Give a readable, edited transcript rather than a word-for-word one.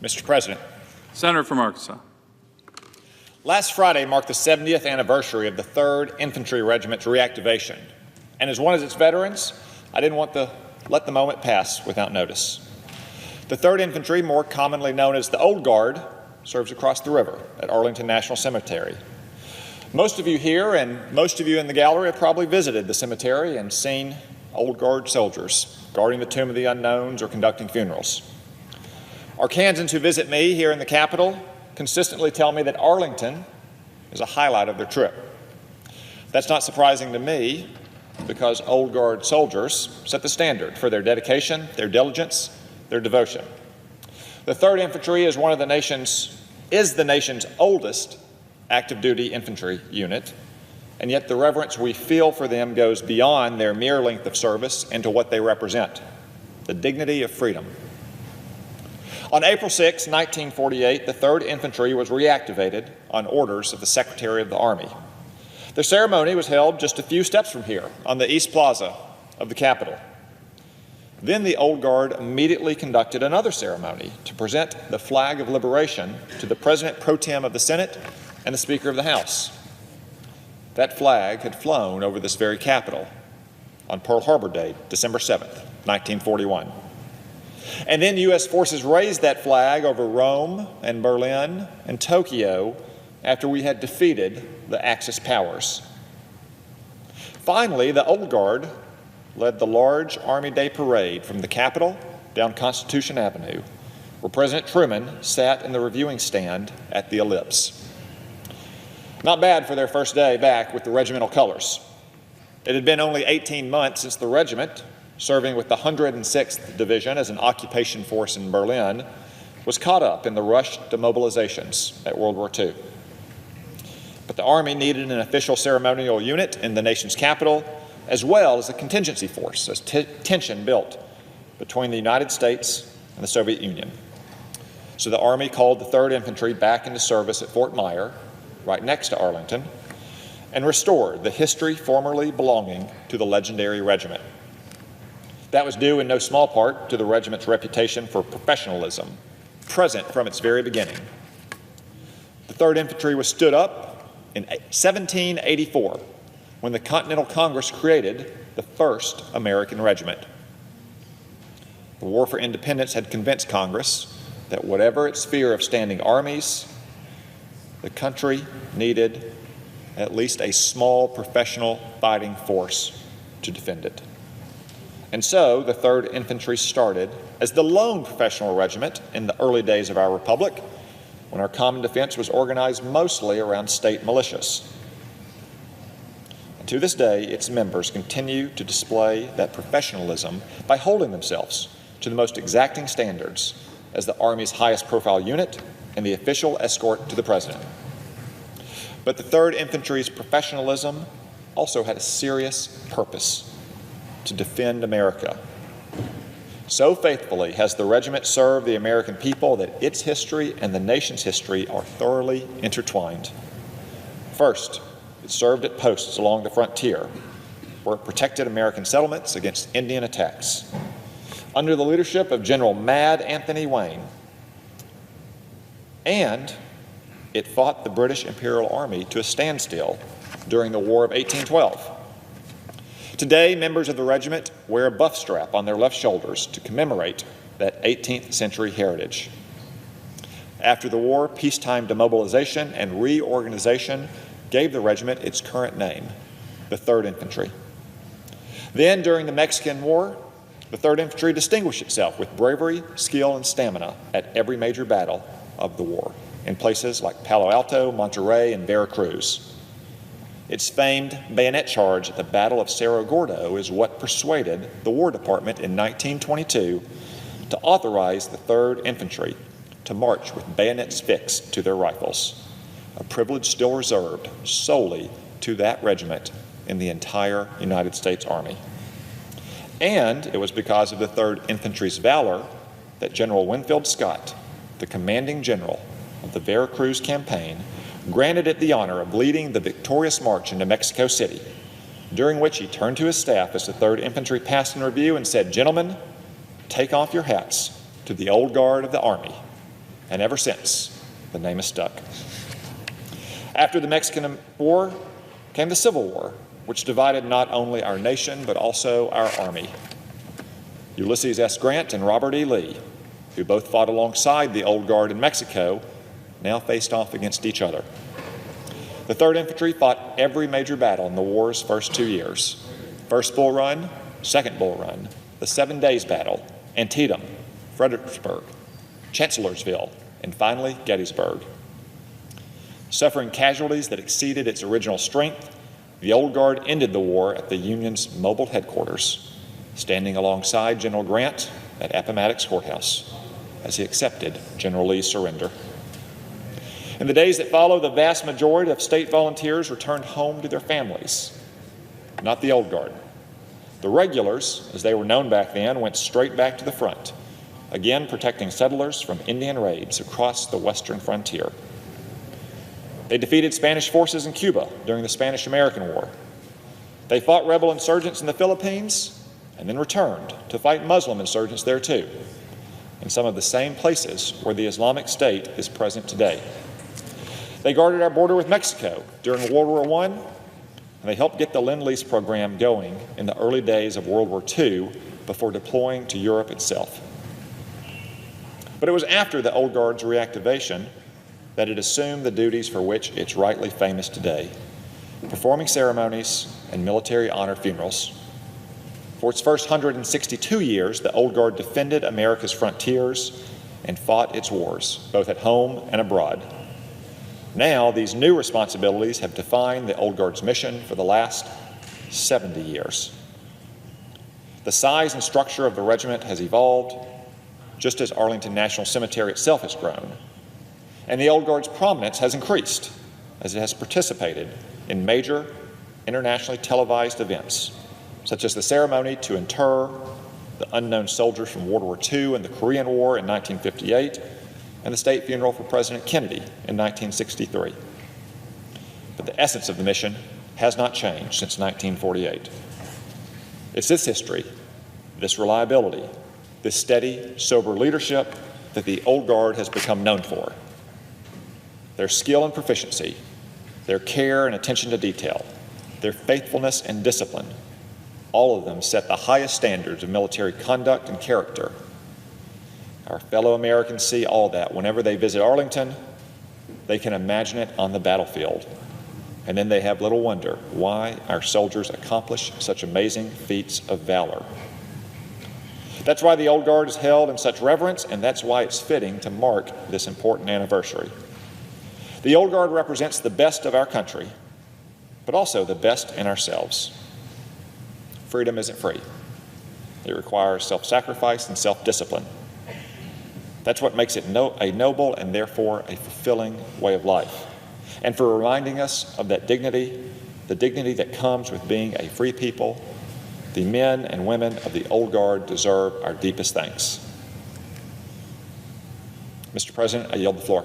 Mr. President, Senator from Arkansas. last Friday marked the 70th anniversary of the 3rd Infantry Regiment's reactivation, and as one of its veterans, I didn't want to let the moment pass without notice. The 3rd Infantry, more commonly known as the Old Guard, serves across the river at Arlington National Cemetery. Most of you here and most of you in the gallery have probably visited the cemetery and seen Old Guard soldiers guarding the Tomb of the Unknowns or conducting funerals. Arkansans who visit me here in the Capitol consistently tell me that Arlington is a highlight of their trip. That's not surprising to me because Old Guard soldiers set the standard for their dedication, their diligence, their devotion. The 3rd Infantry is the nation's oldest active duty infantry unit, and yet the reverence we feel for them goes beyond their mere length of service into what they represent, the dignity of freedom. On April 6, 1948, the 3rd Infantry was reactivated on orders of the Secretary of the Army. The ceremony was held just a few steps from here on the East Plaza of the Capitol. Then the Old Guard immediately conducted another ceremony to present the flag of liberation to the President Pro Tem of the Senate and the Speaker of the House. That flag had flown over this very Capitol on Pearl Harbor Day, December 7th, 1941. And then U.S. forces raised that flag over Rome and Berlin and Tokyo after we had defeated the Axis powers. Finally, the Old Guard led the large Army Day parade from the Capitol down Constitution Avenue, where President Truman sat in the reviewing stand at the Ellipse. Not bad for their first day back with the regimental colors. It had been only 18 months since the regiment, serving with the 106th Division as an occupation force in Berlin, was caught up in the rush to mobilizations at World War II. But the Army needed an official ceremonial unit in the nation's capital, as well as a contingency force, as tension built between the United States and the Soviet Union. So the Army called the 3rd Infantry back into service at Fort Myer, right next to Arlington, and restored the history formerly belonging to the legendary regiment. That was due in no small part to the regiment's reputation for professionalism, present from its very beginning. The 3rd Infantry was stood up in 1784 when the Continental Congress created the first American regiment. The War for Independence had convinced Congress that whatever its fear of standing armies, the country needed at least a small professional fighting force to defend it. And so the 3rd Infantry started as the lone professional regiment in the early days of our republic, when our common defense was organized mostly around state militias. And to this day, its members continue to display that professionalism by holding themselves to the most exacting standards as the Army's highest profile unit and the official escort to the President. But the 3rd Infantry's professionalism also had a serious purpose: to defend America. So faithfully has the regiment served the American people that its history and the nation's history are thoroughly intertwined. First, it served at posts along the frontier, where it protected American settlements against Indian attacks. Under the leadership of General Mad Anthony Wayne, and it fought the British Imperial Army to a standstill during the War of 1812. Today, members of the regiment wear a buff strap on their left shoulders to commemorate that 18th century heritage. After the war, peacetime demobilization and reorganization gave the regiment its current name, the 3rd Infantry. Then, during the Mexican War, the 3rd Infantry distinguished itself with bravery, skill, and stamina at every major battle of the war, in places like Palo Alto, Monterrey, and Veracruz. Its famed bayonet charge at the Battle of Cerro Gordo is what persuaded the War Department in 1922 to authorize the 3rd Infantry to march with bayonets fixed to their rifles, a privilege still reserved solely to that regiment in the entire United States Army. And it was because of the 3rd Infantry's valor that General Winfield Scott, the commanding general of the Veracruz campaign, granted it the honor of leading the victorious march into Mexico City, during which he turned to his staff as the 3rd Infantry passed in review and said, "Gentlemen, take off your hats to the Old Guard of the Army. and ever since, the name has stuck. After the Mexican War came the Civil War, which divided not only our nation, but also our Army. Ulysses S. Grant and Robert E. Lee, who both fought alongside the Old Guard in Mexico, now faced off against each other. The 3rd Infantry fought every major battle in the war's first 2 years. First Bull Run, Second Bull Run, the 7 Days Battle, Antietam, Fredericksburg, Chancellorsville, and finally Gettysburg. Suffering casualties that exceeded its original strength, the Old Guard ended the war at the Union's mobile headquarters, standing alongside General Grant at Appomattox Courthouse as he accepted General Lee's surrender. In the days that followed, the vast majority of state volunteers returned home to their families, not the Old Guard. The regulars, as they were known back then, went straight back to the front, again protecting settlers from Indian raids across the western frontier. They defeated Spanish forces in Cuba during the Spanish-American War. They fought rebel insurgents in the Philippines and then returned to fight Muslim insurgents there too, in some of the same places where the Islamic State is present today. They guarded our border with Mexico during World War I, and they helped get the Lend-Lease program going in the early days of World War II before deploying to Europe itself. But it was after the Old Guard's reactivation that it assumed the duties for which it's rightly famous today, performing ceremonies and military honor funerals. For its first 162 years, the Old Guard defended America's frontiers and fought its wars, both at home and abroad. Now, these new responsibilities have defined the Old Guard's mission for the last 70 years. The size and structure of the regiment has evolved, just as Arlington National Cemetery itself has grown. And the Old Guard's prominence has increased as it has participated in major internationally televised events, such as the ceremony to inter the unknown soldiers from World War II and the Korean War in 1958, and the state funeral for President Kennedy in 1963. But the essence of the mission has not changed since 1948. It's this history, this reliability, this steady, sober leadership that the Old Guard has become known for. Their skill and proficiency, their care and attention to detail, their faithfulness and discipline, all of them set the highest standards of military conduct and character. Our fellow Americans see all that whenever they visit Arlington. They can imagine it on the battlefield. And then they have little wonder why our soldiers accomplish such amazing feats of valor. That's why the Old Guard is held in such reverence, and that's why it's fitting to mark this important anniversary. The Old Guard represents the best of our country, but also the best in ourselves. Freedom isn't free. It requires self-sacrifice and self-discipline. That's what makes it a noble and therefore a fulfilling way of life. And for reminding us of that dignity, the dignity that comes with being a free people, the men and women of the Old Guard deserve our deepest thanks. Mr. President, I yield the floor.